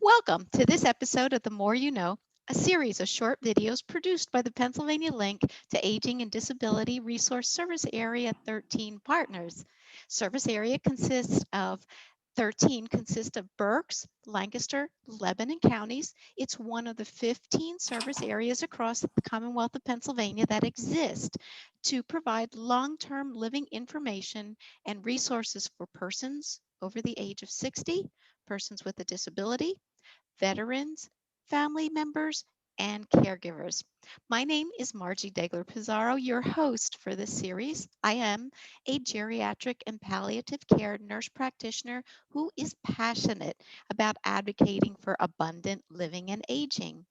Welcome to this episode of The More You Know, a series of short videos produced by the Pennsylvania Link to Aging and Disability Resource Service Area 13 partners. Service area consists of Berks, Lancaster, Lebanon counties. It's one of the 15 service areas across the Commonwealth of Pennsylvania that exist to provide long-term living information and resources for persons over the age of 60, persons with a disability, veterans, family members, and caregivers. My name is Margie Degler Pizarro, your host for this series. I am a geriatric and palliative care nurse practitioner who is passionate about advocating for abundant living and aging.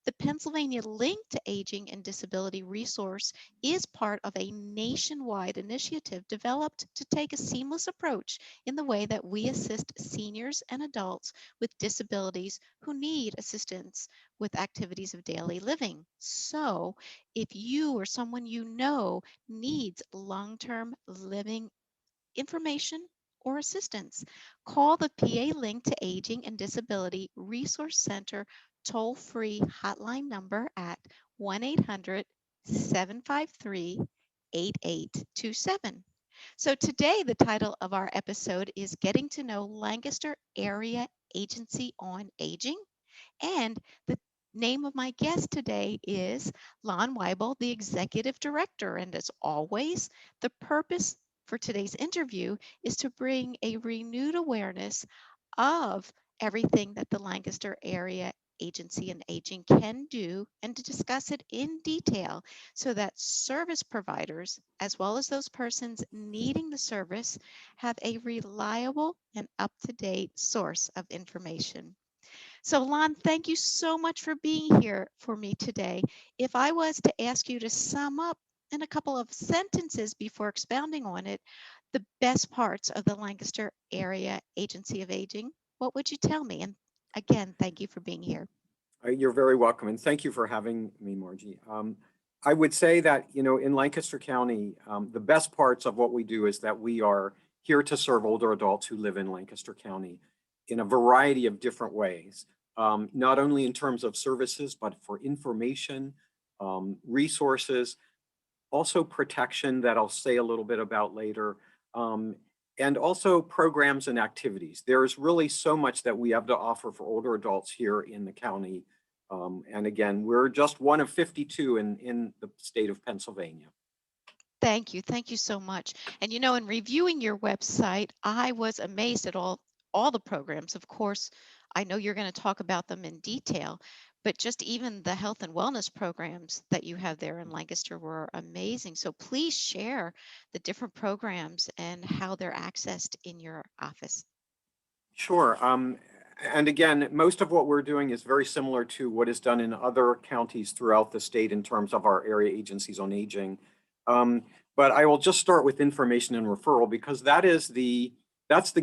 The Pennsylvania Link to Aging and Disability Resource is part of a nationwide initiative developed to take a seamless approach in the way that we assist seniors and adults with disabilities who need assistance with activities of daily living. So, if you or someone you know needs long-term living information or assistance, call the PA Link to Aging and Disability Resource Center toll-free hotline number at 1-800-753-8827. So today the title of our episode is Getting to Know Lancaster Area Agency on Aging, and the name of my guest today is Lon Wible, the Executive Director. And as always, the purpose for today's interview is to bring a renewed awareness of everything that the Lancaster Area Agency on Aging can do and to discuss it in detail so that service providers, as well as those persons needing the service, have a reliable and up-to-date source of information. So, Lon, thank you so much for being here for me today. If I was to ask you to sum up in a couple of sentences before expounding on it, the best parts of the Lancaster Area Agency of Aging, what would you tell me? And again, thank you for being here. You're very welcome, and thank you for having me, Margie. I would say that, in Lancaster County, the best parts of what we do is that we are here to serve older adults who live in Lancaster County in a variety of different ways, not only in terms of services, but for information, resources, also protection that I'll say a little bit about later, and also programs and activities. There's really so much that we have to offer for older adults here in the county. And again, we're just one of 52 in the state of Pennsylvania. Thank you. Thank you so much. And in reviewing your website, I was amazed at all the programs. Of course, I know you're going to talk about them in detail, but just even the health and wellness programs that you have there in Lancaster were amazing. So please share the different programs and how they're accessed in your office. Sure. And again, most of what we're doing is very similar to what is done in other counties throughout the state in terms of our area agencies on aging. But I will just start with information and referral because that's the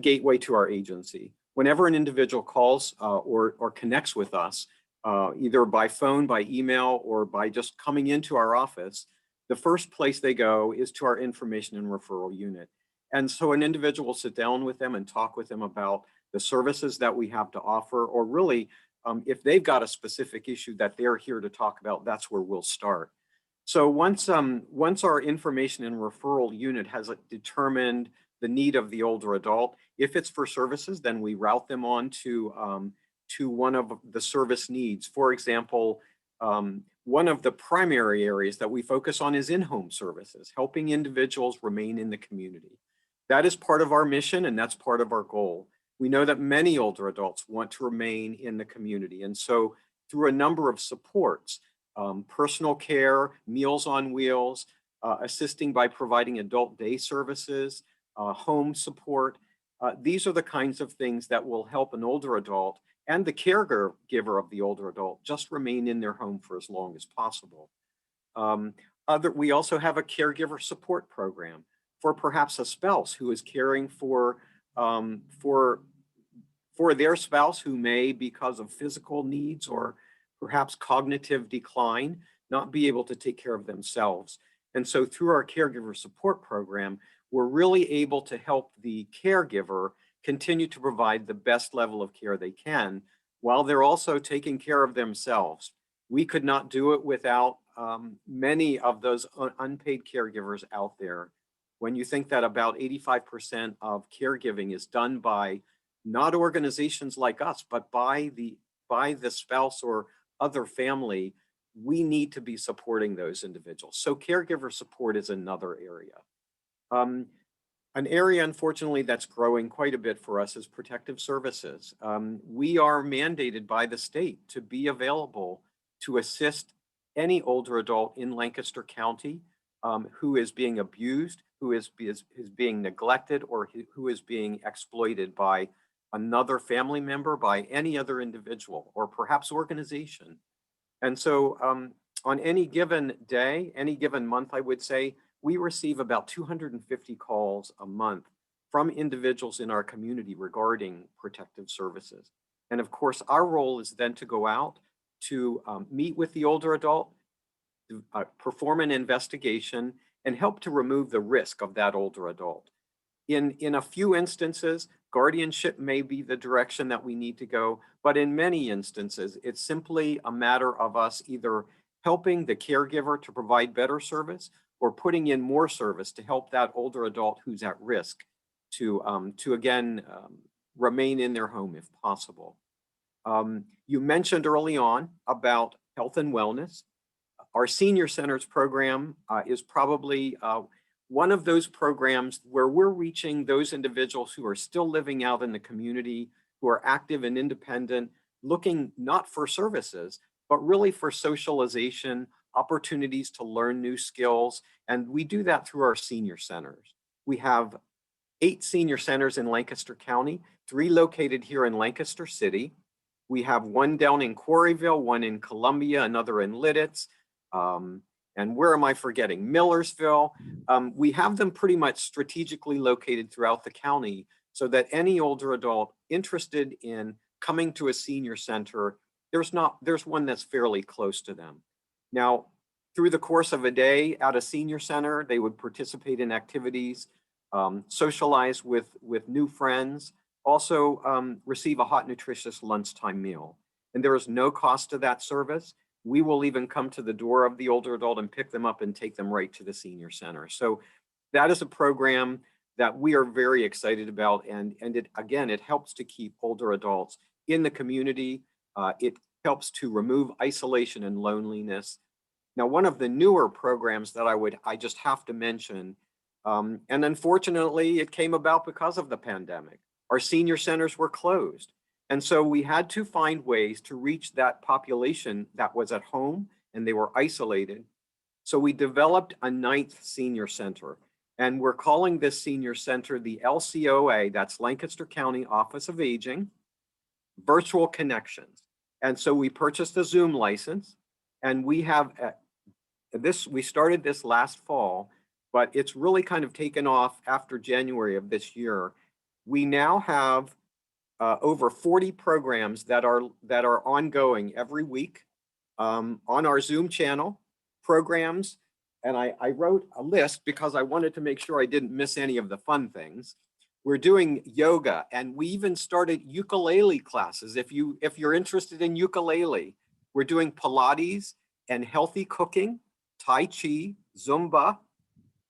gateway to our agency. Whenever an individual calls or connects with us, either by phone, by email, or by just coming into our office, the first place they go is to our information and referral unit. And so an individual will sit down with them and talk with them about the services that we have to offer, or really, if they've got a specific issue that they're here to talk about, that's where we'll start. So once our information and referral unit has determined the need of the older adult, if it's for services, then we route them on to one of the service needs. For example, one of the primary areas that we focus on is in-home services, helping individuals remain in the community. That is part of our mission, and that's part of our goal. We know that many older adults want to remain in the community. And so through a number of supports, personal care, Meals on Wheels, assisting by providing adult day services, home support, these are the kinds of things that will help an older adult and the caregiver of the older adult just remain in their home for as long as possible. We also have a caregiver support program for perhaps a spouse who is caring for their spouse who may, because of physical needs or perhaps cognitive decline, not be able to take care of themselves. And so through our caregiver support program, we're really able to help the caregiver continue to provide the best level of care they can while they're also taking care of themselves. We could not do it without many of those unpaid caregivers out there. When you think that about 85% of caregiving is done by not organizations like us, but by the spouse or other family, we need to be supporting those individuals. So caregiver support is another area. An area, unfortunately, that's growing quite a bit for us is protective services. We are mandated by the state to be available to assist any older adult in Lancaster County who is being abused, who is being neglected, or who is being exploited by another family member, by any other individual, or perhaps organization. And so on any given day, any given month, I would say, we receive about 250 calls a month from individuals in our community regarding protective services. And of course, our role is then to go out to meet with the older adult, perform an investigation, and help to remove the risk of that older adult. In a few instances, guardianship may be the direction that we need to go, but in many instances, it's simply a matter of us either helping the caregiver to provide better service or putting in more service to help that older adult who's at risk to again, remain in their home if possible. You mentioned early on about health and wellness. Our senior centers program is probably one of those programs where we're reaching those individuals who are still living out in the community, who are active and independent, looking not for services, but really for socialization, opportunities to learn new skills. And we do that through our senior centers. We have 8 senior centers in Lancaster County, 3 located here in Lancaster City. We have 1 down in Quarryville, 1 in Columbia, another in Lidditz. And where am I forgetting? Millersville. We have them pretty much strategically located throughout the county so that any older adult interested in coming to a senior center, there's one that's fairly close to them. Now, through the course of a day at a senior center, they would participate in activities, socialize with new friends, also receive a hot, nutritious lunchtime meal. And there is no cost to that service. We will even come to the door of the older adult and pick them up and take them right to the senior center. So that is a program that we are very excited about. And it helps to keep older adults in the community. It helps to remove isolation and loneliness. Now, one of the newer programs that I just have to mention, and unfortunately it came about because of the pandemic. Our senior centers were closed. And so we had to find ways to reach that population that was at home and they were isolated. So we developed a 9th senior center, and we're calling this senior center the LCOA, that's Lancaster County Office of Aging, Virtual Connections. And so we purchased a Zoom license, and we have we started this last fall, but it's really kind of taken off after January of this year. We now have over 40 programs that are ongoing every week on our Zoom channel, programs. And I wrote a list because I wanted to make sure I didn't miss any of the fun things. We're doing yoga, and we even started ukulele classes. If you're interested in ukulele, we're doing Pilates and healthy cooking, Tai Chi, Zumba.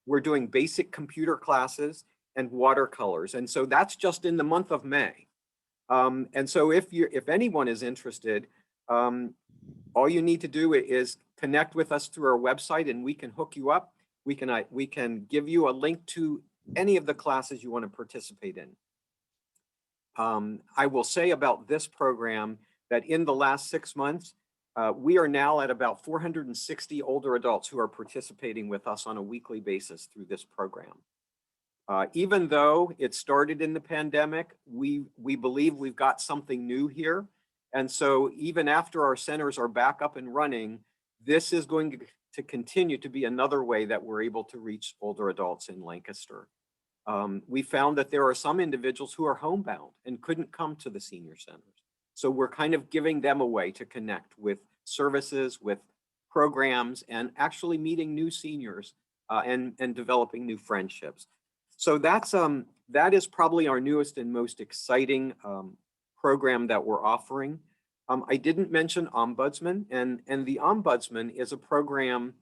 We're doing basic computer classes and watercolors. And so that's just in the month of May. And so if anyone is interested, all you need to do is connect with us through our website, and we can hook you up. We can give you a link to any of the classes you want to participate in. I will say about this program that in the last 6 months, we are now at about 460 older adults who are participating with us on a weekly basis through this program. Even though it started in the pandemic, we believe we've got something new here. And so even after our centers are back up and running, this is going to continue to be another way that we're able to reach older adults in Lancaster. We found that there are some individuals who are homebound and couldn't come to the senior centers. So we're kind of giving them a way to connect with services, with programs, and actually meeting new seniors and developing new friendships. So that is probably our newest and most exciting program that we're offering. I didn't mention Ombudsman, and the Ombudsman is a program,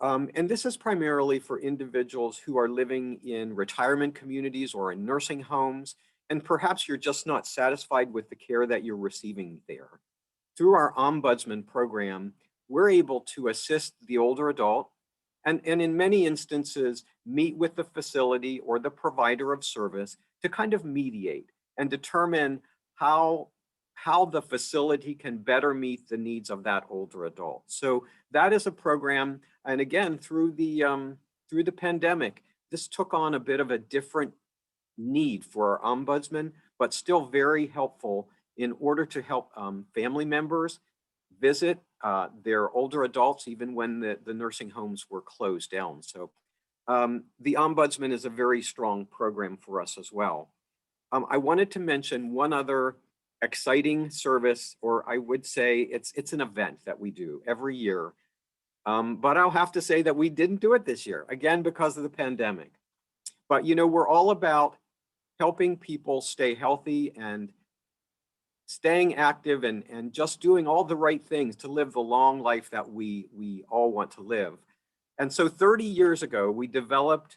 and this is primarily for individuals who are living in retirement communities or in nursing homes, and perhaps you're just not satisfied with the care that you're receiving there. Through our Ombudsman program, we're able to assist the older adult and in many instances meet with the facility or the provider of service to kind of mediate and determine how the facility can better meet the needs of that older adult. So that is a program, and again, through the pandemic, this took on a bit of a different need for our ombudsman, but still very helpful in order to help family members visit their older adults, even when the nursing homes were closed down. So the Ombudsman is a very strong program for us as well. I wanted to mention one other exciting service, or I would say it's an event that we do every year. But I'll have to say that we didn't do it this year, again, because of the pandemic. But you know, we're all about helping people stay healthy and staying active and just doing all the right things to live the long life that we all want to live. And so 30 years ago, we developed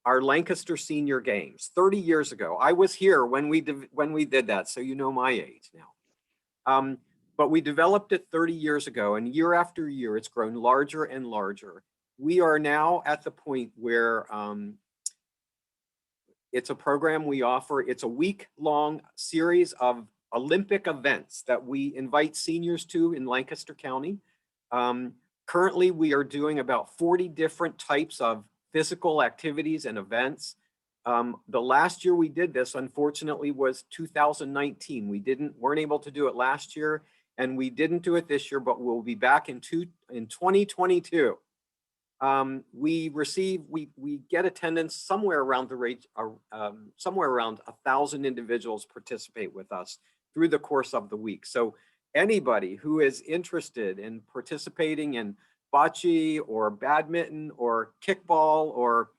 our Lancaster Senior Games. 30 years ago. I was here when we did that, so you know my age now. But we developed it 30 years ago, and year after year, it's grown larger and larger. We are now at the point where it's a program we offer. It's a week-long series of Olympic events that we invite seniors to in Lancaster County. Currently, we are doing about 40 different types of physical activities and events. The last year we did this, unfortunately, was 2019. We weren't able to do it last year, and we didn't do it this year, but we'll be back in 2022. We get attendance somewhere around the rate, somewhere around 1,000 individuals participate with us through the course of the week. So anybody who is interested in participating in bocce or badminton or kickball or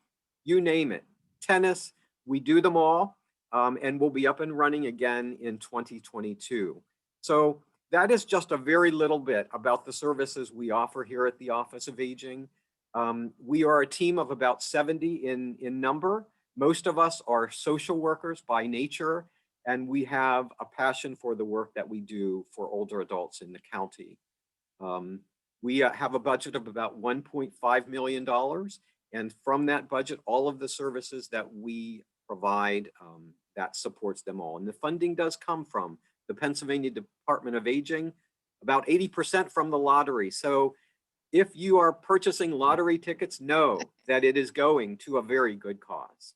you name it, tennis, we do them all, and we'll be up and running again in 2022. So that is just a very little bit about the services we offer here at the Office of Aging. We are a team of about 70 in number. Most of us are social workers by nature, and we have a passion for the work that we do for older adults in the county. We have a budget of about $1.5 million. And from that budget, all of the services that we provide, that supports them all. And the funding does come from the Pennsylvania Department of Aging, about 80% from the lottery. So if you are purchasing lottery tickets, know that it is going to a very good cause.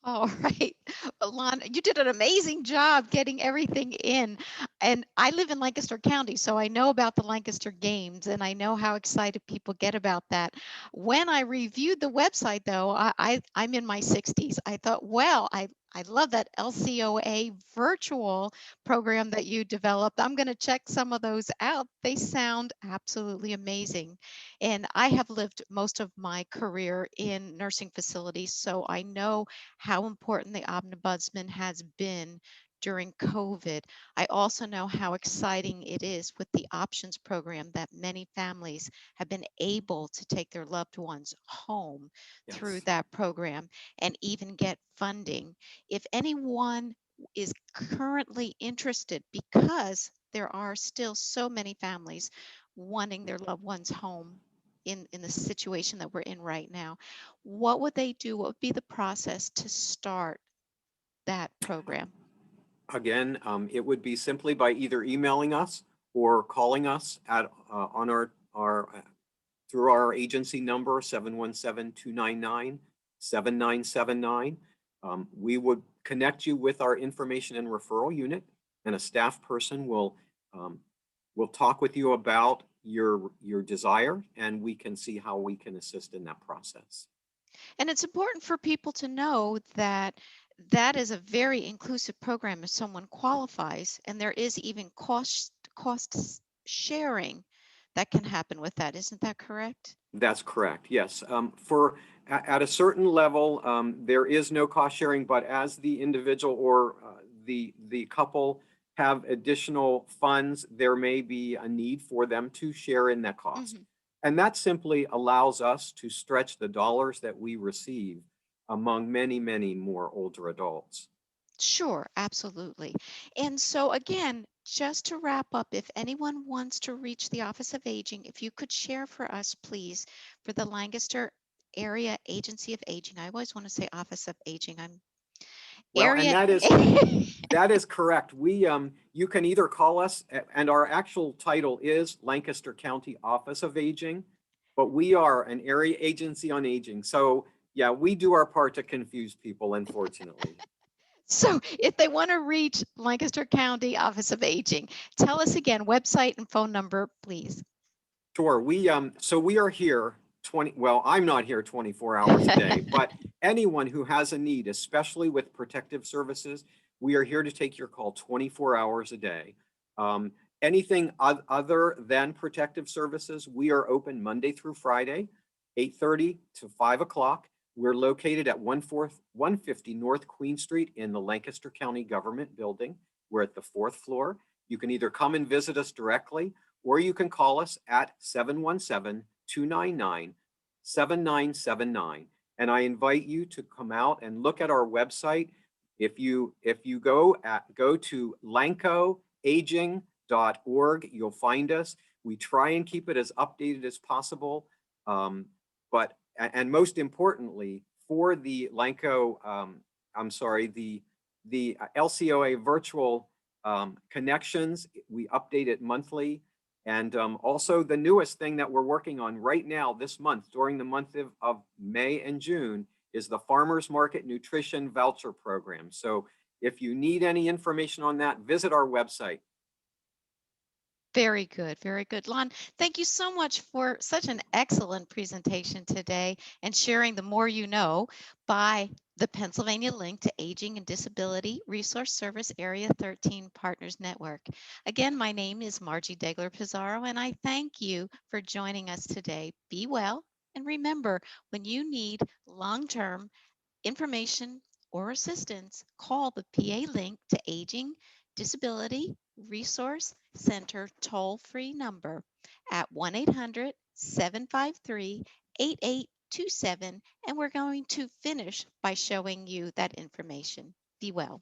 All right. Well, Lon, you did an amazing job getting everything in. And I live in Lancaster County, so I know about the Lancaster Games and I know how excited people get about that. When I reviewed the website, though, I'm in my 60s. I thought, well, I love that LCOA virtual program that you developed. I'm going to check some of those out. They sound absolutely amazing. And I have lived most of my career in nursing facilities, so I know how important the Ombudsman has been during COVID. I also know how exciting it is with the Options Program that many families have been able to take their loved ones home through Yes. that program and even get funding. If anyone is currently interested, because there are still so many families wanting their loved ones home in the situation that we're in right now, what would they do? What would be the process to start that program? Again, it would be simply by either emailing us or calling us at on our through our agency number 717-299-7979. We would connect you with our information and referral unit, and a staff person will talk with you about your desire, and we can see how we can assist in that process. And it's important for people to know that that is a very inclusive program if someone qualifies, and there is even cost sharing that can happen with that. Isn't that correct? That's correct. Yes. At a certain level, there is no cost sharing, but as the individual or the couple have additional funds, there may be a need for them to share in that cost. Mhm. And that simply allows us to stretch the dollars that we receive among many, many more older adults. Sure, absolutely. And so, again, just to wrap up, if anyone wants to reach the Office of Aging, if you could share for us, please, for the Lancaster Area Agency of Aging. I always want to say Office of Aging. I'm Well, and area. that is correct. You can either call us, and our actual title is Lancaster County Office of Aging, but we are an area agency on aging. So yeah, we do our part to confuse people, unfortunately. So, if they want to reach Lancaster County Office of Aging, tell us again, website and phone number, please. Sure. So we are here 20, well, I'm not here 24 hours a day, but anyone who has a need, especially with protective services, we are here to take your call 24 hours a day. Anything other than protective services, we are open Monday through Friday, 8:30 to 5 o'clock. We're located at 150 North Queen Street in the Lancaster County Government Building. We're at the 4th floor. You can either come and visit us directly, or you can call us at 717-299-7979. And I invite you to come out and look at our website. If you go to lancoaging.org, you'll find us. We try and keep it as updated as possible. And most importantly, for the the LCOA Virtual Connections, we update it monthly. And also the newest thing that we're working on right now this month, during the month of May and June, is the Farmers Market Nutrition Voucher Program. So if you need any information on that, visit our website. Very good, very good. Lon, thank you so much for such an excellent presentation today and sharing the more you know by the Pennsylvania link to Aging and Disability Resource Service Area 13 Partners Network. Again, my name is Margie Degler Pizarro, and I thank you for joining us today. Be well, and remember, when you need long-term information or assistance, call the PA link to Aging Disability Resource Center toll-free number at 1-800-753-8827, and we're going to finish by showing you that information. Be well.